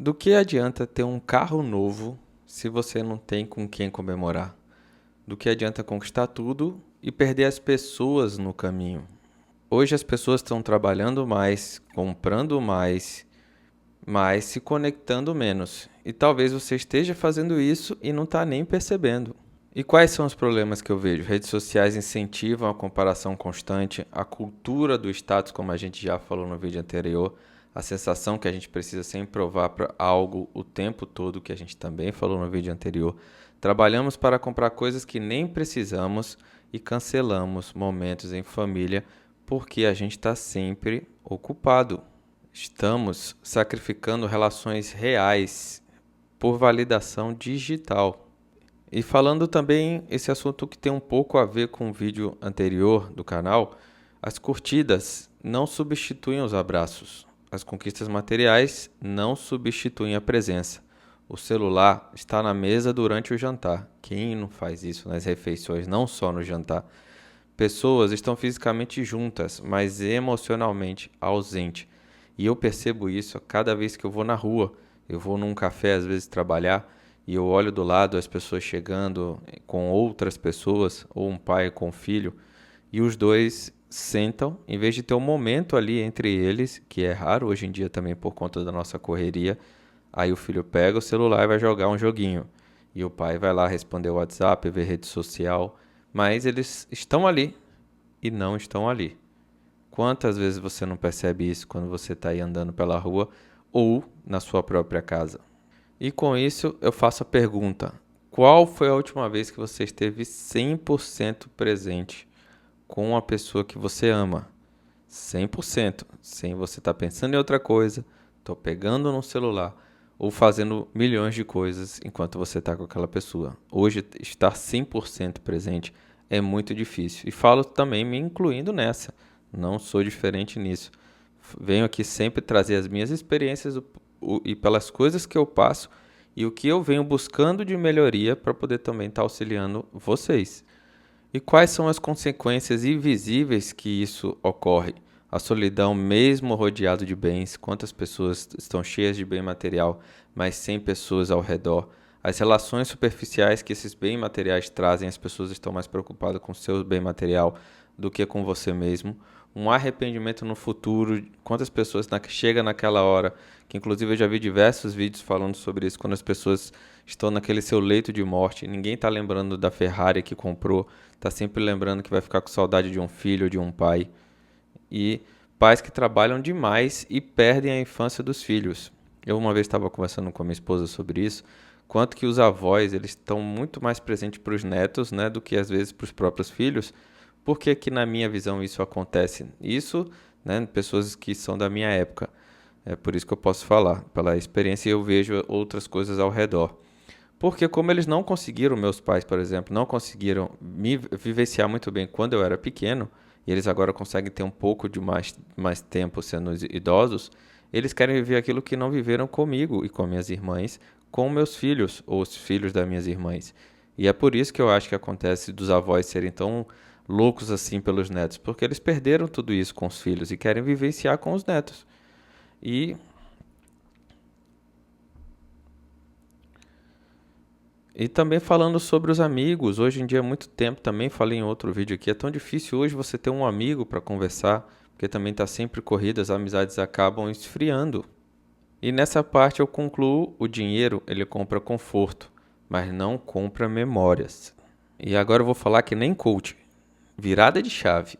Do que adianta ter um carro novo se você não tem com quem comemorar? Do que adianta conquistar tudo e perder as pessoas no caminho? Hoje as pessoas estão trabalhando mais, comprando mais, mas se conectando menos. E talvez você esteja fazendo isso e não está nem percebendo. E quais são os problemas que eu vejo? Redes sociais incentivam a comparação constante, a cultura do status, como a gente já falou no vídeo anterior, a sensação que a gente precisa sempre provar para algo o tempo todo, que a gente também falou no vídeo anterior. Trabalhamos para comprar coisas que nem precisamos e cancelamos momentos em família porque a gente está sempre ocupado. Estamos sacrificando relações reais por validação digital. E falando também esse assunto que tem um pouco a ver com o vídeo anterior do canal, as curtidas não substituem os abraços. As conquistas materiais não substituem a presença. O celular está na mesa durante o jantar. Quem não faz isso nas refeições, não só no jantar? Pessoas estão fisicamente juntas, mas emocionalmente ausentes. E eu percebo isso a cada vez que eu vou na rua. Eu vou num café, às vezes, trabalhar, e eu olho do lado as pessoas chegando com outras pessoas, ou um pai com um filho, e os dois sentam, em vez de ter um momento ali entre eles, que é raro hoje em dia também por conta da nossa correria, aí o filho pega o celular e vai jogar um joguinho. E o pai vai lá responder o WhatsApp, ver rede social, mas eles estão ali e não estão ali. Quantas vezes você não percebe isso quando você está aí andando pela rua ou na sua própria casa? E com isso eu faço a pergunta: qual foi a última vez que você esteve 100% presente com a pessoa que você ama? 100%, sem você estar pensando em outra coisa, estou pegando no celular ou fazendo milhões de coisas enquanto você está com aquela pessoa. Hoje, estar 100% presente é muito difícil. E falo também me incluindo nessa. Não sou diferente nisso. Venho aqui sempre trazer as minhas experiências e pelas coisas que eu passo e o que eu venho buscando de melhoria para poder também estar auxiliando vocês. E quais são as consequências invisíveis que isso ocorre? A solidão, mesmo rodeado de bens, quantas pessoas estão cheias de bem material, mas sem pessoas ao redor? As relações superficiais que esses bens materiais trazem, as pessoas estão mais preocupadas com o seu bem material do que com você mesmo. Um arrependimento no futuro, quantas pessoas chegam naquela hora, que inclusive eu já vi diversos vídeos falando sobre isso, quando as pessoas estão naquele seu leito de morte, ninguém está lembrando da Ferrari que comprou, está sempre lembrando que vai ficar com saudade de um filho ou de um pai. E pais que trabalham demais e perdem a infância dos filhos. Eu uma vez estava conversando com a minha esposa sobre isso, quanto que os avós eles estão muito mais presentes para os netos, né, do que às vezes para os próprios filhos. Por que que na minha visão isso acontece? Isso, né, pessoas que são da minha época. É por isso que eu posso falar, pela experiência eu vejo outras coisas ao redor. Porque como eles não conseguiram, meus pais, por exemplo, não conseguiram me vivenciar muito bem quando eu era pequeno, e eles agora conseguem ter um pouco de mais tempo sendo idosos, eles querem viver aquilo que não viveram comigo e com minhas irmãs, com meus filhos, ou os filhos das minhas irmãs. E é por isso que eu acho que acontece dos avós serem tão loucos assim pelos netos, porque eles perderam tudo isso com os filhos e querem vivenciar com os netos. E E também falando sobre os amigos, hoje em dia é muito tempo, também falei em outro vídeo aqui, é tão difícil hoje você ter um amigo para conversar, porque também está sempre corrida, as amizades acabam esfriando. E nessa parte eu concluo, o dinheiro ele compra conforto, mas não compra memórias. E agora eu vou falar que nem coach, virada de chave.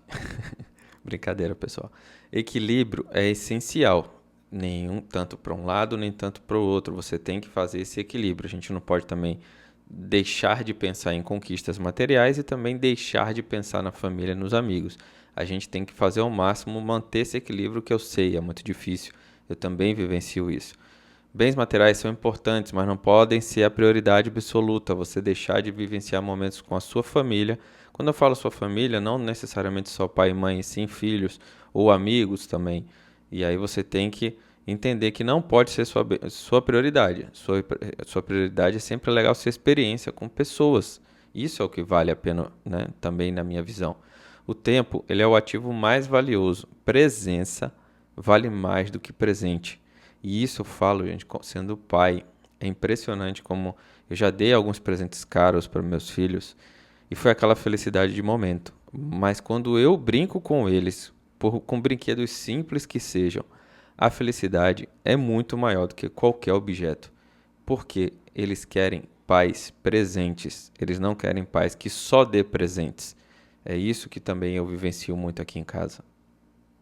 Brincadeira, pessoal. Equilíbrio é essencial, nenhum tanto para um lado, nem tanto para o outro. Você tem que fazer esse equilíbrio. A gente não pode também deixar de pensar em conquistas materiais e também deixar de pensar na família e nos amigos. A gente tem que fazer ao máximo manter esse equilíbrio que eu sei, é muito difícil. Eu também vivencio isso. Bens materiais são importantes, mas não podem ser a prioridade absoluta. Você deixar de vivenciar momentos com a sua família. Quando eu falo sua família, não necessariamente só pai e mãe, sim filhos ou amigos também. E aí você tem que entender que não pode ser sua prioridade. Sua prioridade é sempre legal sua experiência com pessoas. Isso é o que vale a pena, né? Também na minha visão. O tempo, ele é o ativo mais valioso. Presença vale mais do que presente. E isso eu falo, gente, sendo pai. É impressionante como eu já dei alguns presentes caros para meus filhos e foi aquela felicidade de momento. Mas quando eu brinco com eles, com brinquedos simples que sejam, a felicidade é muito maior do que qualquer objeto. Porque eles querem pais presentes, eles não querem pais que só dê presentes. É isso que também eu vivencio muito aqui em casa.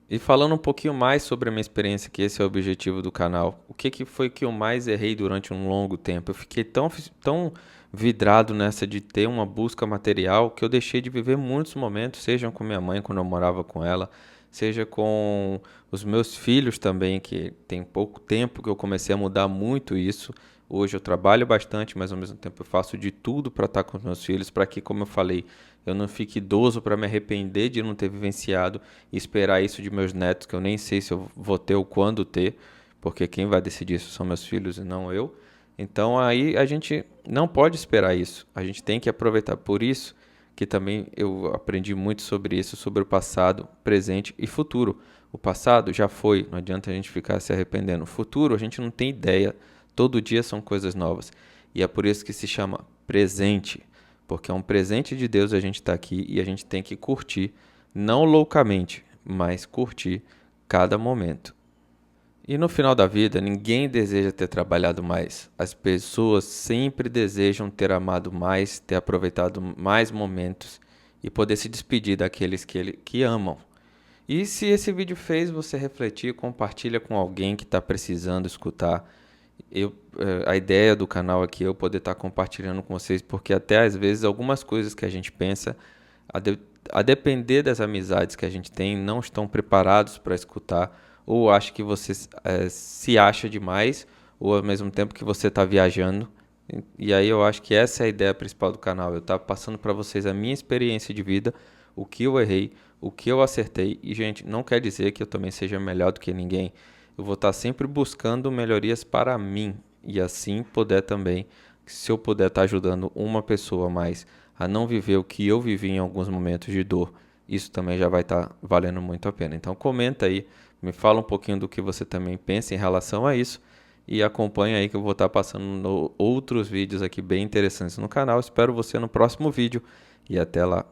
E falando um pouquinho mais sobre a minha experiência, que esse é o objetivo do canal, o que foi que eu mais errei durante um longo tempo? Eu fiquei tão vidrado nessa de ter uma busca material que eu deixei de viver muitos momentos, seja com minha mãe quando eu morava com ela, seja com os meus filhos também, que tem pouco tempo que eu comecei a mudar muito isso. Hoje eu trabalho bastante, mas ao mesmo tempo eu faço de tudo para estar com os meus filhos, para que, como eu falei, eu não fique idoso para me arrepender de não ter vivenciado e esperar isso de meus netos, que eu nem sei se eu vou ter ou quando ter, porque quem vai decidir isso são meus filhos e não eu. Então aí a gente não pode esperar isso, a gente tem que aproveitar. Por isso que também eu aprendi muito sobre isso, sobre o passado, presente e futuro. O passado já foi, não adianta a gente ficar se arrependendo. O futuro a gente não tem ideia, todo dia são coisas novas. E é por isso que se chama presente, porque é um presente de Deus a gente estar aqui e a gente tem que curtir, não loucamente, mas curtir cada momento. E no final da vida, ninguém deseja ter trabalhado mais. As pessoas sempre desejam ter amado mais, ter aproveitado mais momentos e poder se despedir daqueles que amam. E se esse vídeo fez você refletir, compartilha com alguém que está precisando escutar. A ideia do canal aqui é eu poder estar compartilhando com vocês, porque até às vezes algumas coisas que a gente pensa, a depender das amizades que a gente tem, não estão preparados para escutar, ou acha que você se acha demais, ou ao mesmo tempo que você está viajando. E aí eu acho que essa é a ideia principal do canal, eu estar passando para vocês a minha experiência de vida, o que eu errei, o que eu acertei. E, gente, não quer dizer que eu também seja melhor do que ninguém. Eu vou estar sempre buscando melhorias para mim e assim poder também, se eu puder estar ajudando uma pessoa a mais a não viver o que eu vivi em alguns momentos de dor, isso também já vai estar valendo muito a pena. Então comenta aí, me fala um pouquinho do que você também pensa em relação a isso e acompanha aí que eu vou estar passando outros vídeos aqui bem interessantes no canal. Espero você no próximo vídeo e até lá.